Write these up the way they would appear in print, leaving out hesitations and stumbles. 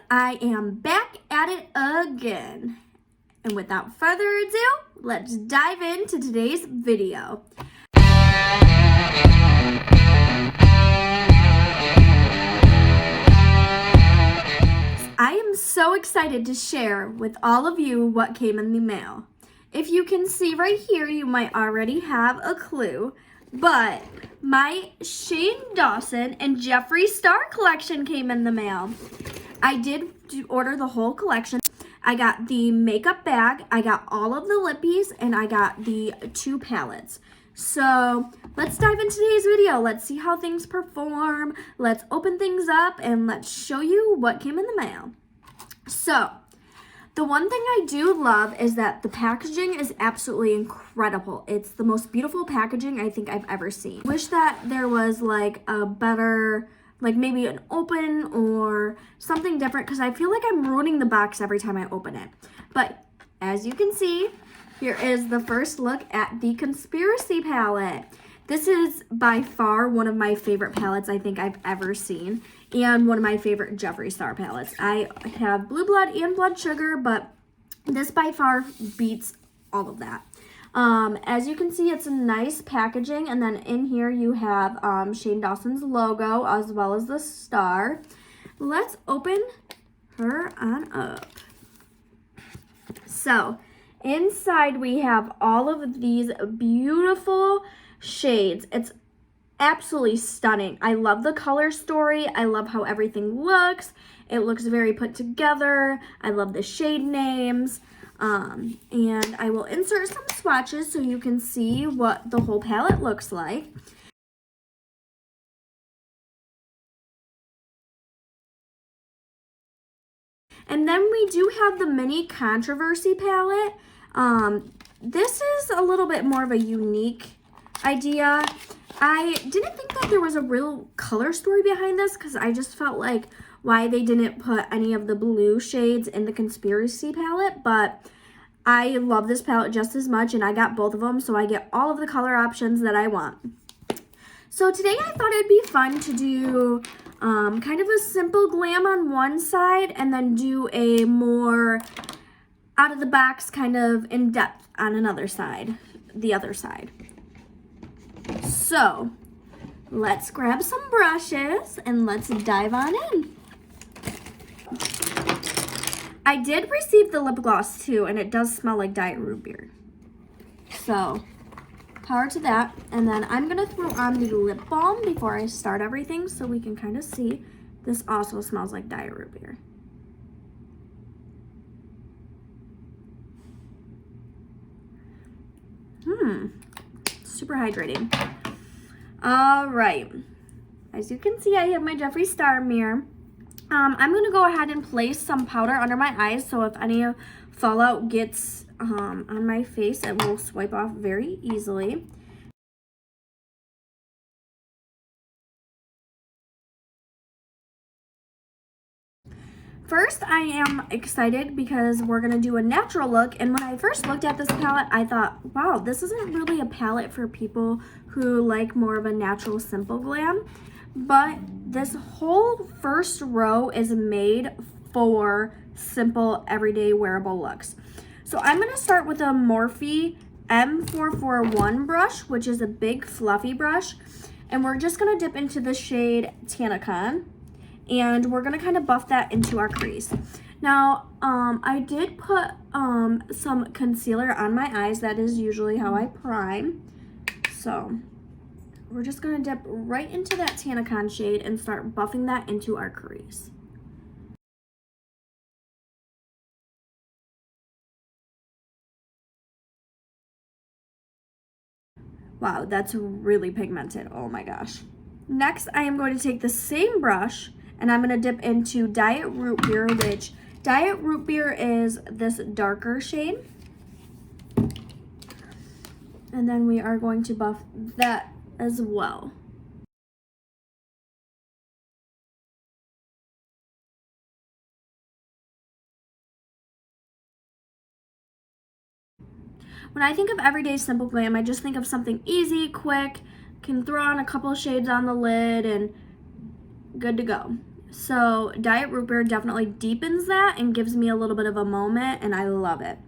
I am back at it again. And without further ado, let's dive into today's video. I am so excited to share with all of you what came in the mail. If you can see right here, you might already have a clue, but my Dawson and Jeffree Star collection came in the mail. I did order the whole collection. I got the makeup bag, I got all of the lippies, and I got the 2 palettes. So let's dive into today's video. Let's see how things perform. Let's open things up and let's show you what came in the mail. So the one thing I do love is that the packaging is absolutely incredible. It's the most beautiful packaging I think I've ever seen. Wish that there was like a better, like maybe an open or something different, because I feel like I'm ruining the box every time I open it. But as you can see, here is the first look at the Conspiracy palette. This is by far one of my favorite palettes I think I've ever seen, and one of my favorite Jeffree Star palettes. I have Blue Blood and Blood Sugar, but this by far beats all of that. As you can see, it's a nice packaging, and then in here you have Dawson's logo as well as the star. Let's open her on up. So inside we have all of these beautiful shades. It's absolutely stunning. I love the color story. I love how everything looks. It looks very put together. I love the shade names. And I will insert some swatches so you can see what the whole palette looks like. And then we do have the mini Controversy palette. This is a little bit more of a unique idea. I didn't think that there was a real color story behind this, because I just felt like why they didn't put any of the blue shades in the Conspiracy palette, but I love this palette just as much, and I got both of them, so I get all of the color options that I want. So today I thought it'd be fun to do kind of a simple glam on one side, and then do a more out of the box kind of in depth on another side, the other side. So let's grab some brushes and let's dive on in. I did receive the lip gloss too, and it does smell like Diet Root Beer. So power to that. And then I'm gonna throw on the lip balm before I start everything so we can kind of see. This also smells like Diet Root Beer. Super hydrating. All right. As you can see, I have my Jeffree Star mirror. I'm going to go ahead and place some powder under my eyes, so if any fallout gets on my face, it will swipe off very easily. First, I am excited because we're going to do a natural look, and when I first looked at this palette, I thought, wow, this isn't really a palette for people who like more of a natural, simple glam, but this whole first row is made for simple, everyday, wearable looks. So I'm going to start with a Morphe M441 brush, which is a big, fluffy brush, and we're just going to dip into the shade Tanacon. And we're gonna kind of buff that into our crease. Now, I did put some concealer on my eyes. That is usually how I prime. So we're just gonna dip right into that Tanacon shade and start buffing that into our crease. Wow, that's really pigmented. Oh my gosh. Next, I am going to take the same brush and I'm going to dip into Diet Root Beer, which Diet Root Beer is this darker shade. And then we are going to buff that as well. When I think of everyday simple glam, I just think of something easy, quick, can throw on a couple shades on the lid and good to go. So Diet Root Beer definitely deepens that and gives me a little bit of a moment, and I love it.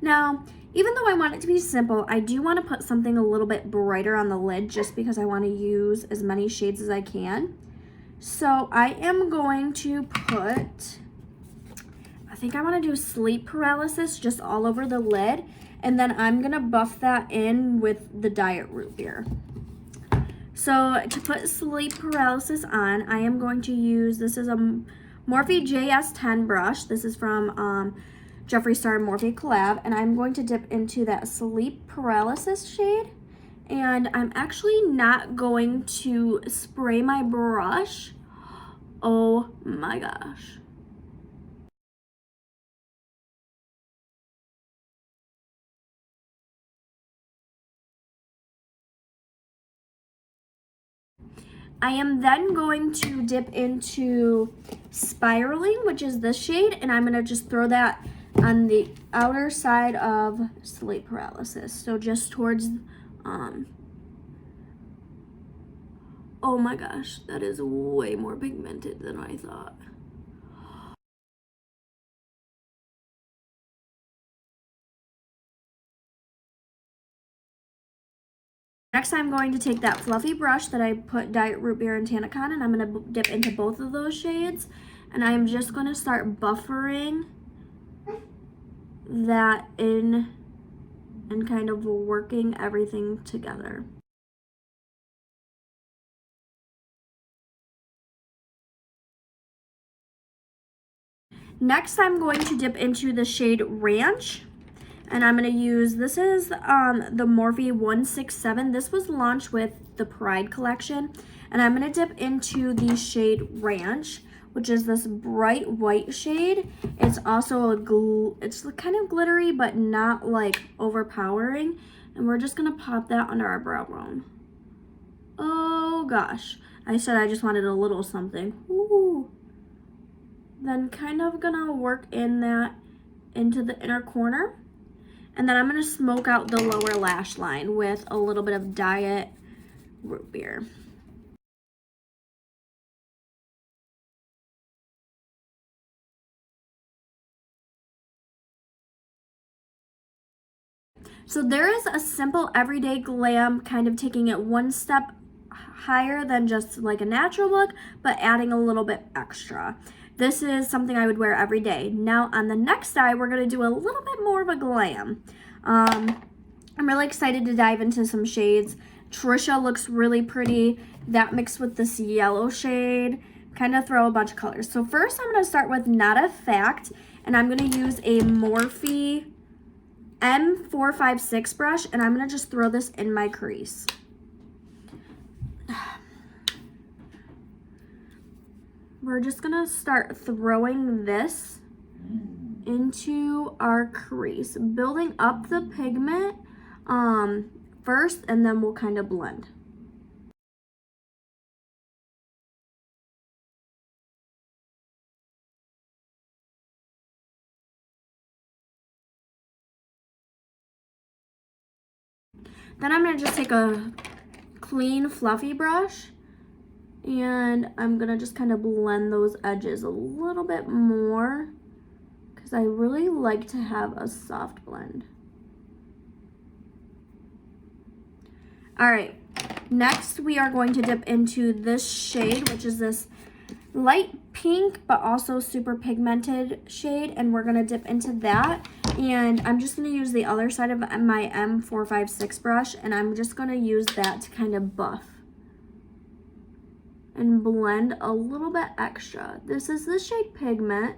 Now, even though I want it to be simple, I do want to put something a little bit brighter on the lid just because I want to use as many shades as I can. So I am going to put, I think I want to do Sleep Paralysis just all over the lid, and then I'm going to buff that in with the Diet Root Beer. So to put Sleep Paralysis on, I am going to use, this is a Morphe JS10 brush. This is from Jeffree Star Morphe collab, and I'm going to dip into that Sleep Paralysis shade. And I'm actually not going to spray my brush. Oh my gosh. I am then going to dip into Spiraling, which is this shade, and I'm gonna just throw that on the outer side of Sleep Paralysis. So just towards, oh my gosh, that is way more pigmented than I thought. Next, I'm going to take that fluffy brush that I put Diet Root Beer and Tanacon, and I'm going to dip into both of those shades, and I'm just going to start buffering that in and kind of working everything together. Next, I'm going to dip into the shade Ranch, and I'm going to use, this is the Morphe 167. This was launched with the Pride collection, and I'm going to dip into the shade Ranch, which is this bright white shade. It's also it's kind of glittery, but not like overpowering, and we're just going to pop that under our brow bone. Oh gosh, I said I just wanted a little something. Ooh. Then kind of gonna work in that into the inner corner. And then I'm gonna smoke out the lower lash line with a little bit of Diet Root Beer. So there is a simple everyday glam, kind of taking it one step higher than just like a natural look, but adding a little bit extra. This is something I would wear every day. Now on the next eye, we're gonna do a little bit more of a glam. I'm really excited to dive into some shades. Trisha looks really pretty. That mixed with this yellow shade, kind of throw a bunch of colors. So first I'm gonna start with Not a Fact, and I'm gonna use a Morphe M456 brush, and I'm gonna just throw this in my crease. We're just gonna start throwing this into our crease, building up the pigment first, and then we'll kind of blend. Then I'm gonna just take a clean fluffy brush, and I'm gonna just kind of blend those edges a little bit more because I really like to have a soft blend. All right, next we are going to dip into this shade, which is this light pink but also super pigmented shade, and we're gonna dip into that. And I'm just gonna use the other side of my M456 brush, and I'm just gonna use that to kind of buff and blend a little bit extra. This is the shade Pigment.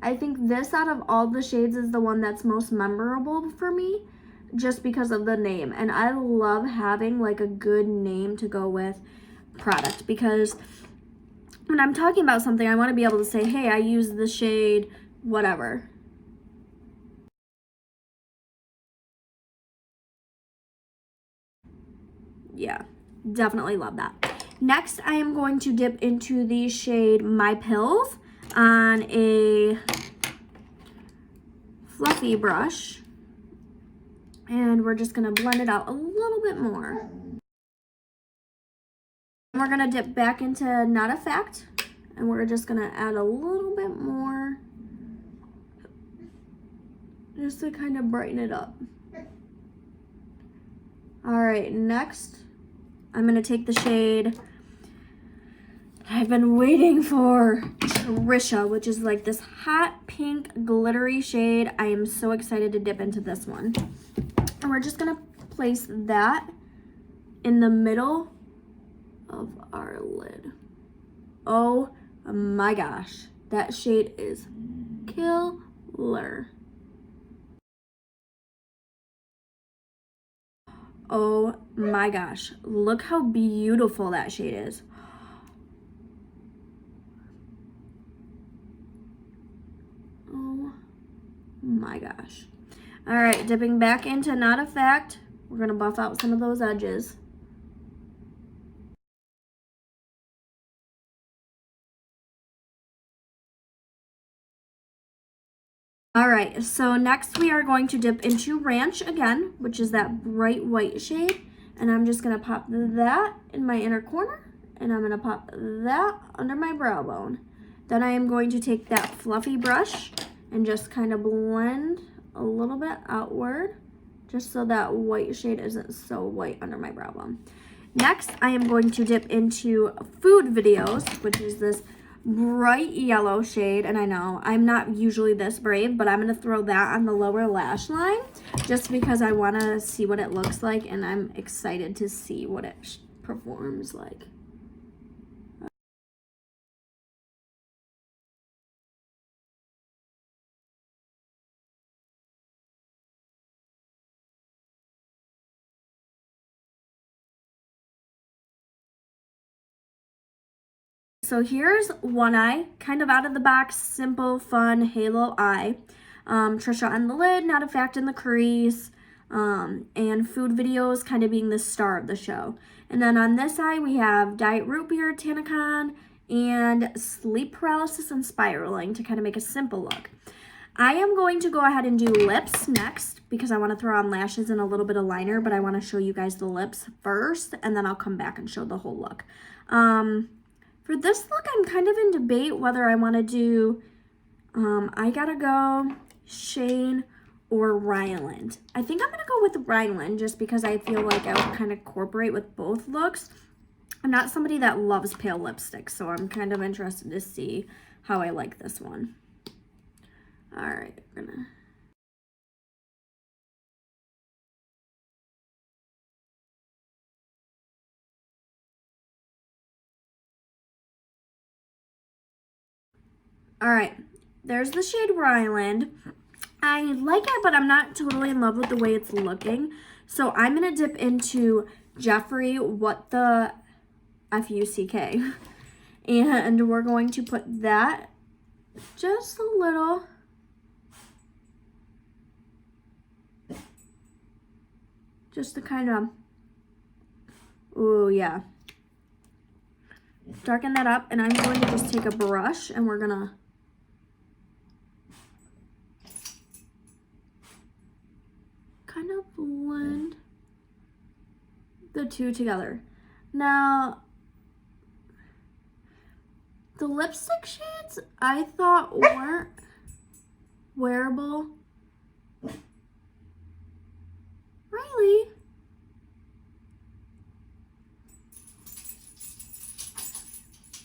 I think this out of all the shades is the one that's most memorable for me, just because of the name. And I love having like a good name to go with product, because when I'm talking about something, I want to be able to say, hey, I use the shade whatever. Yeah, definitely love that. Next, I am going to dip into the shade My Pills on a fluffy brush, and we're just gonna blend it out a little bit more. And we're gonna dip back into Not a Fact, And we're just gonna add a little bit more just to kind of brighten it up. All right, next, I'm gonna take the shade I've been waiting for, Trisha, which is like this hot pink glittery shade. I am so excited to dip into this one. And we're just gonna place that in the middle of our lid. Oh my gosh, that shade is killer. Oh my gosh, look how beautiful that shade is. Oh my gosh. All right, dipping back into Not a Fact. We're gonna buff out some of those edges. All right, so next we are going to dip into Ranch again, which is that bright white shade. And I'm just gonna pop that in my inner corner, and I'm gonna pop that under my brow bone. Then I am going to take that fluffy brush and just kind of blend a little bit outward, just so that white shade isn't so white under my brow bone. Next, I am going to dip into Food Videos, which is this bright yellow shade. And I know I'm not usually this brave, but I'm going to throw that on the lower lash line just because I want to see what it looks like, and I'm excited to see what it performs like. So here's one eye, kind of out of the box, simple, fun halo eye. Trisha on the lid, Not a Fact in the crease, and Food Videos kind of being the star of the show. And then on this eye, we have Diet Root Beer, Tanacon, and Sleep Paralysis and Spiraling to kind of make a simple look. I am going to go ahead and do lips next because I want to throw on lashes and a little bit of liner, but I want to show you guys the lips first, and then I'll come back and show the whole look. For this look, I'm kind of in debate whether I want to do I Gotta Go, Shane, or Ryland. I think I'm going to go with Ryland just because I feel like I would kind of incorporate with both looks. I'm not somebody that loves pale lipstick, so I'm kind of interested to see how I like this one. All right, I'm gonna... All right, there's the shade Ryland. I like it, but I'm not totally in love with the way it's looking. So I'm going to dip into Jeffree, What the F-U-C-K. And we're going to put that just a little. Just to kind of, ooh, yeah. Darken that up, and I'm going to just take a brush and we're going to kind of blend the two together. Now, the lipstick shades I thought weren't wearable. Riley.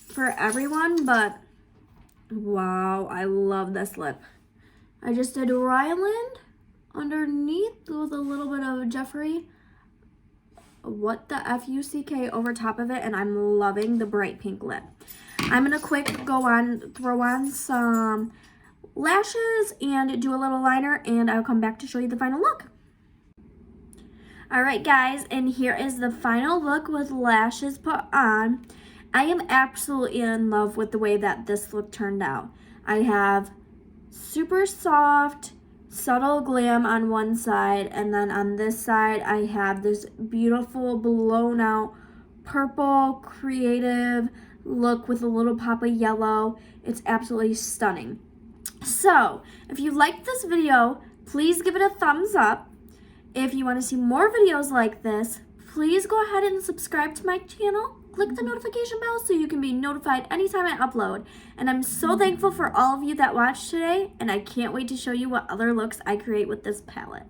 For everyone, but wow, I love this lip. I just did Ryland underneath with a little bit of Jeffree, What the F-U-C-K over top of it, and I'm loving the bright pink lip. I'm gonna throw on some lashes and do a little liner, and I'll come back to show you the final look. All right, guys, and here is the final look with lashes put on. I am absolutely in love with the way that this look turned out. I have super soft, subtle glam on one side, and then on this side, I have this beautiful blown out purple creative look with a little pop of yellow. It's absolutely stunning. So, if you liked this video, please give it a thumbs up. If you want to see more videos like this, please go ahead and subscribe to my channel. click the notification bell so you can be notified anytime I upload. And I'm so thankful for all of you that watched today, and I can't wait to show you what other looks I create with this palette.